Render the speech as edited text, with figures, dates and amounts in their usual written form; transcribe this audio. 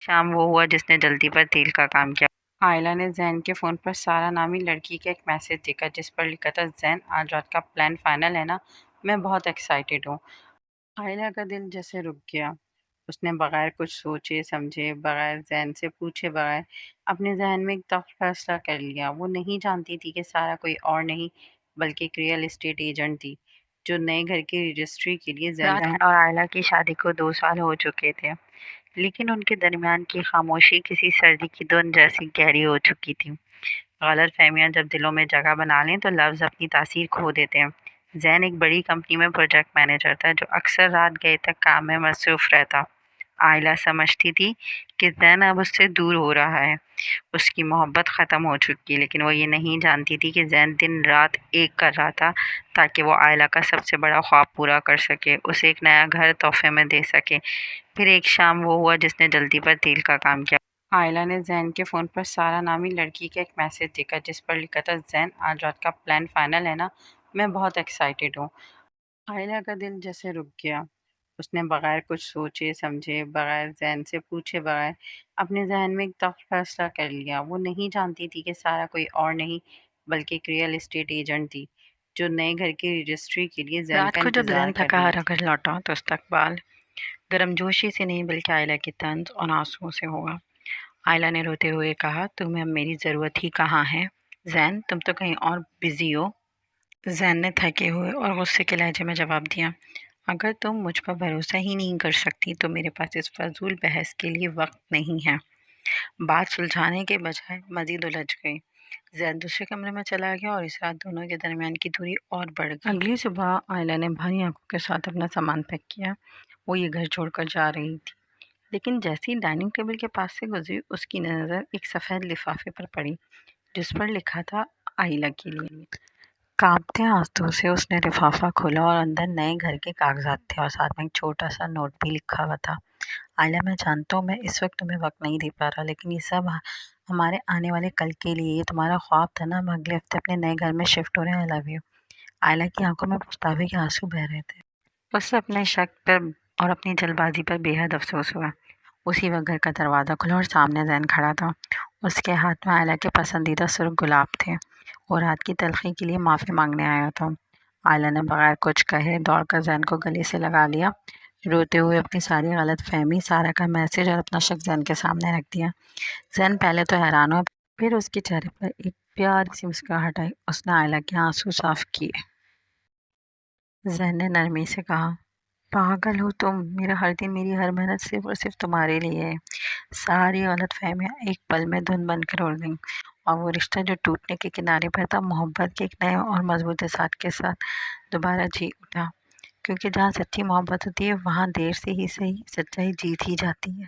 شام وہ ہوا جس نے جلدی پر تیل کا کام کیا۔ عائلہ نے زین کے فون پر سارا نامی لڑکی کا ایک میسج دیکھا جس پر لکھا تھا، زین آج رات کا پلان فائنل ہے نا؟ میں بہت ایکسائٹیڈ ہوں۔ عائلہ کا دل جیسے رک گیا۔ اس نے بغیر کچھ سوچے سمجھے، بغیر زین سے پوچھے، بغیر اپنے ذہن میں ایک دفعہ فیصلہ کر لیا۔ وہ نہیں جانتی تھی کہ سارا کوئی اور نہیں بلکہ ایک ریئل اسٹیٹ ایجنٹ تھی جو نئے گھر کی رجسٹری کے لیے زین اور عائلہ کی شادی کو 2 سال ہو چکے تھے، لیکن ان کے درمیان کی خاموشی کسی سردی کی دھند جیسی گہری ہو چکی تھی۔ غلط فہمیاں جب دلوں میں جگہ بنا لیں تو لفظ اپنی تاثیر کھو دیتے ہیں۔ زین ایک بڑی کمپنی میں پروجیکٹ مینیجر تھا جو اکثر رات گئے تک کام میں مصروف رہتا۔ عائلہ سمجھتی تھی کہ زین اب اس سے دور ہو رہا ہے، اس کی محبت ختم ہو چکی، لیکن وہ یہ نہیں جانتی تھی کہ زین دن رات ایک کر رہا تھا تاکہ وہ عائلہ کا سب سے بڑا خواب پورا کر سکے، اسے ایک نیا گھر تحفے میں دے سکے۔ پھر ایک شام وہ ہوا جس نے جلدی پر تیل کا کام کیا۔ عائلہ نے زین کے فون پر سارا نامی لڑکی کا ایک میسج دیکھا جس پر لکھا تھا، زین آج رات کا پلان فائنل ہے نا؟ میں بہت ایکسائٹیڈ ہوں۔ عائلہ کا دل جیسے رک گیا۔ اس نے بغیر کچھ سوچے سمجھے، بغیر زین سے پوچھے، بغیر اپنے ذہن میں ایک دفعہ فیصلہ کر لیا۔ وہ نہیں جانتی تھی کہ سارا کوئی اور نہیں بلکہ ایک ریئل اسٹیٹ ایجنٹ تھی جو نئے گھر کی رجسٹری کے لیے زین رات کا کو جب انتظار زین کر تھکا رہی ہارا تھی۔ گھر لوٹا تو استقبال گرم جوشی سے نہیں بلکہ عائلہ کی طنز اور آنسوؤں سے ہوا۔ عائلہ نے روتے ہوئے کہا، تمہیں اب میری ضرورت ہی کہاں ہے زین، تم تو کہیں اور بزی ہو۔ زین نے تھکے ہوئے اور غصے کے لہجے میں جواب دیا، اگر تم مجھ پر بھروسہ ہی نہیں کر سکتی تو میرے پاس اس فضول بحث کے لیے وقت نہیں ہے۔ بات سلجھانے کے بجائے مزید الجھ گئی۔ زین دوسرے کمرے میں چلا گیا اور اس رات دونوں کے درمیان کی دوری اور بڑھ گئی۔ اگلی صبح عائلہ نے بھاری آنکھوں کے ساتھ اپنا سامان پیک کیا۔ وہ یہ گھر چھوڑ کر جا رہی تھی، لیکن جیسے ہی ڈائننگ ٹیبل کے پاس سے گزری اس کی نظر ایک سفید لفافے پر پڑی جس پر لکھا تھا، عائلہ کے لیے۔ کانپتے ہاتھوں سے اس نے لفافہ کھولا اور اندر نئے گھر کے کاغذات تھے اور ساتھ میں ایک چھوٹا سا نوٹ بھی لکھا ہوا تھا، عائلہ میں جانتا ہوں میں اس وقت تمہیں وقت نہیں دے پا رہا، لیکن یہ سب ہمارے آنے والے کل کے لیے، یہ تمہارا خواب تھا نا، ہم اگلے ہفتے اپنے نئے گھر میں شفٹ ہو رہے ہیں، آئی لو یو۔ عائلہ کی آنکھوں میں پچھتاوے کے آنسو بہہ رہے تھے۔ اس سے اپنے شک پر اور اپنی جلد بازی پر بے حد افسوس ہوا۔ اسی وقت گھر کا دروازہ کھلا اور سامنے زین کھڑا تھا۔ اس کے ہاتھ میں عائلہ کے پسندیدہ سرخ گلاب تھے۔ وہ رات کی تلخی کے لیے معافی مانگنے آیا تھا۔ عائلہ نے بغیر کچھ کہے دوڑ کر زین کو گلے سے لگا لیا، روتے ہوئے اپنی ساری غلط فہمی، سارا کا میسج اور اپنا شک زین کے سامنے رکھ دیا۔ زین پہلے تو حیران ہوا، پھر اس کے چہرے پر ایک پیاری سی مسکراہٹ آئی۔ اس نے عائلہ کے آنسو صاف کیے۔ زین نے نرمی سے کہا، پاگل ہو تم، میرا ہر دن، میری ہر محنت صرف اور صرف تمہارے لیے ہے۔ ساری غلط فہمیاں ایک پل میں دھند بن کر اڑ گئیں اور وہ رشتہ جو ٹوٹنے کے کنارے پر تھا، محبت کے ایک نئے اور مضبوط احساس کے ساتھ دوبارہ جی اٹھا، کیونکہ جہاں سچی محبت ہوتی ہے وہاں دیر سے ہی صحیح سچائی جیت ہی جاتی ہے۔